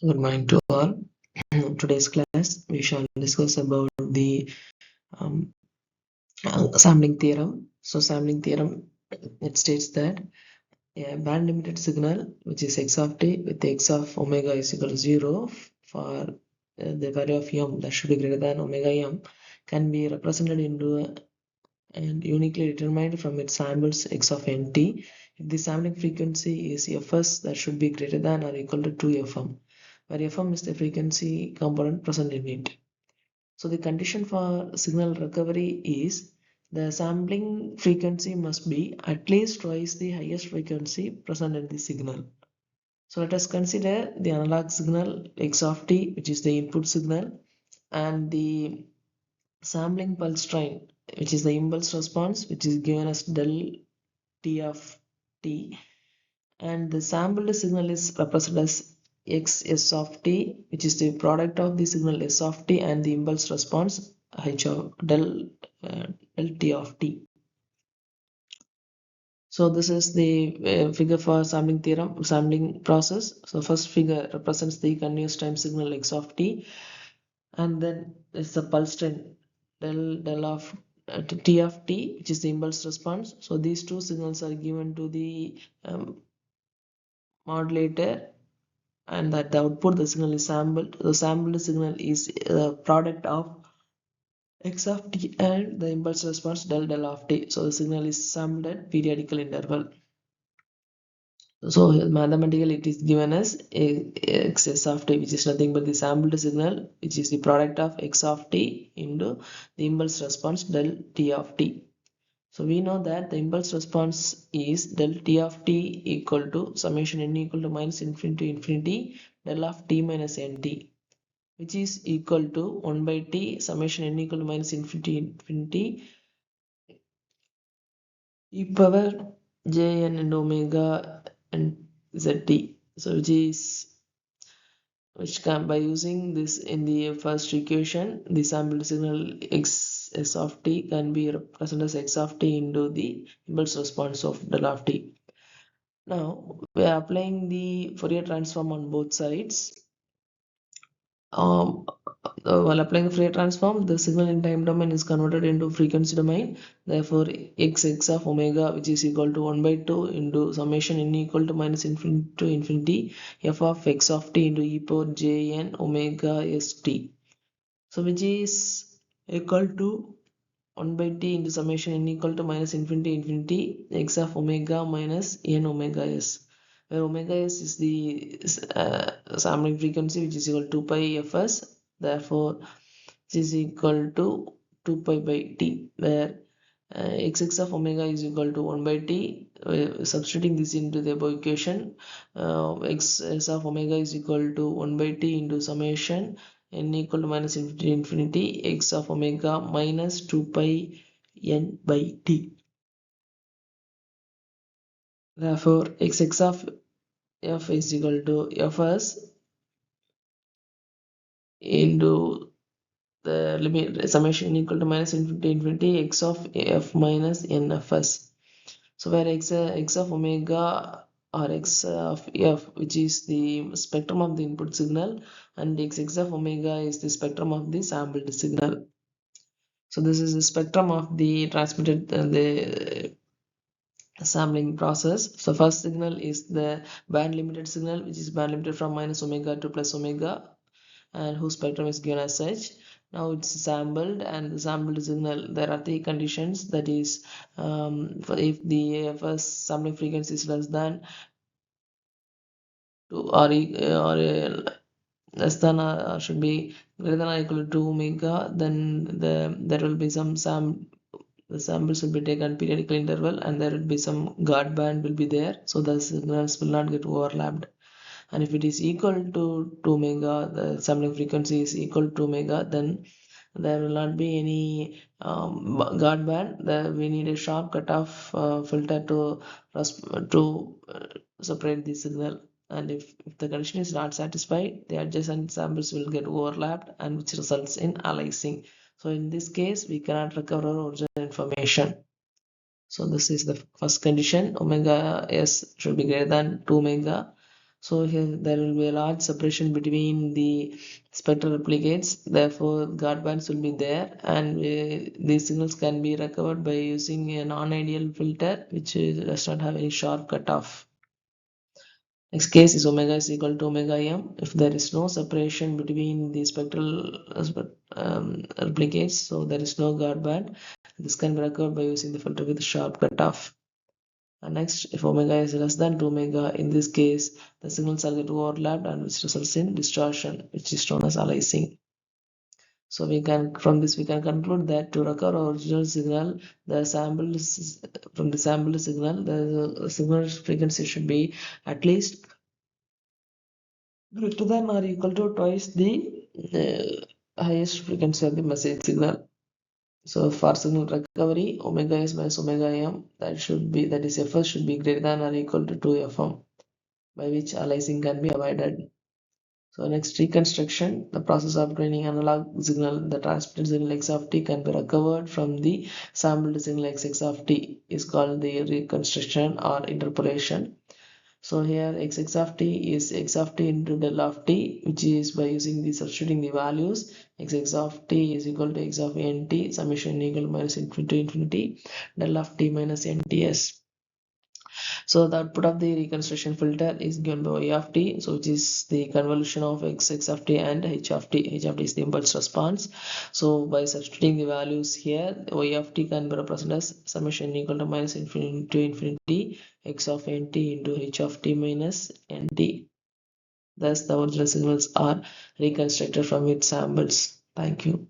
Good morning to all. Today's class, we shall discuss about the sampling theorem. So, sampling theorem, it states that a band limited signal, which is x of t with x of omega is equal to 0 for the value of m that should be greater than omega m, can be represented into and uniquely determined from its samples x of nt if the sampling frequency is fs that should be greater than or equal to 2fm, where fm is the frequency component present in it. So the condition for signal recovery is the sampling frequency must be at least twice the highest frequency present in the signal. So let us consider the analog signal x of t, which is the input signal, and the sampling pulse train, which is the impulse response, which is given as del t of t, and the sampled signal is represented as xs of t, which is the product of the signal s of t and the impulse response h of del t of t. So this is the figure for sampling theorem, sampling process. So first figure represents the continuous time signal x of t, and then it's the pulse train del of t of t, which is the impulse response. So these two signals are given to the modulator, and that the output the signal is sampled. The sampled signal is a product of x of t and the impulse response del of t. So the signal is sampled at periodical interval. So mathematically it is given as x of t, which is nothing but the sampled signal, which is the product of x of t into the impulse response del t of t. So we know that the impulse response is del t of t equal to summation n equal to minus infinity to infinity del of t minus nt, which is equal to 1 by t summation n equal to minus infinity infinity e power jn and omega and zt. So which can, by using this in the first equation, the sampled signal x s of t can be represented as x of t into the impulse response of del of t. Now we are applying the Fourier transform on both sides. While applying the Fourier transform, the signal in time domain is converted into frequency domain. Therefore, x of omega, which is equal to 1 by 2 into summation n equal to minus infinity to infinity f of x of t into e power j n omega st. So, which is equal to 1 by t into summation n equal to minus infinity infinity x of omega minus n omega s, where omega s is the sampling frequency, which is equal to 2 pi fs. Therefore, this is equal to 2 pi by t, where x of omega is equal to 1 by t. Substituting this into the above equation, x of omega is equal to 1 by t into summation n equal to minus infinity infinity x of omega minus 2 pi n by t. Therefore, x of f is equal to fs into the limit summation equal to minus infinity infinity x of f minus n of s. So where x of omega or x of f, which is the spectrum of the input signal, and x of omega is the spectrum of the sampled signal. So this is the spectrum of the transmitted the sampling process. So first signal is the band limited signal, which is band limited from minus omega to plus omega, and whose spectrum is given as such. Now it's sampled, and the sampled signal, there are three conditions, that is if the first sampling frequency is less than 2 or less than or should be greater than or equal to 2 omega, then there will be some the samples will be taken periodical interval, and there will be some guard band will be there, so the signals will not get overlapped. And if it is equal to 2 omega, the sampling frequency is equal to 2 omega, then there will not be any guard band. We need a sharp cutoff filter to separate the signal. And if the condition is not satisfied, the adjacent samples will get overlapped, and which results in aliasing. So in this case, we cannot recover our original information. So this is the first condition, omega s should be greater than 2 omega. So here there will be a large separation between the spectral replicates, therefore guard bands will be there, and these signals can be recovered by using a non-ideal filter which does not have any sharp cutoff. Next case is omega is equal to omega m. If there is no separation between the spectral replicates, so there is no guard band, this can be recovered by using the filter with sharp cutoff. And next, if omega is less than 2 omega, in this case, the signals are get overlapped and which results in distortion, which is known as aliasing. So from this we can conclude that to recover original signal, from the sampled signal, the signal frequency should be at least greater than or equal to twice the highest frequency of the message signal. So for signal recovery, omega s minus omega m, that is fs should be greater than or equal to 2 fm, by which aliasing can be avoided. So next, reconstruction, the process of obtaining analog signal, the transmitted signal x of t can be recovered from the sampled signal x of t is called the reconstruction or interpolation. So here x of t is x of t into del of t, which is by substituting the values. X of t is equal to x of nt, summation equal minus infinity to infinity, del of t minus nts. So the output of the reconstruction filter is given by y of t, so which is the convolution of x of t and h of t. H of t is the impulse response. So by substituting the values here, y of t can be represented as summation equal to minus infinity to infinity x of nt into h of t minus nt. Thus the original signals are reconstructed from its samples. Thank you.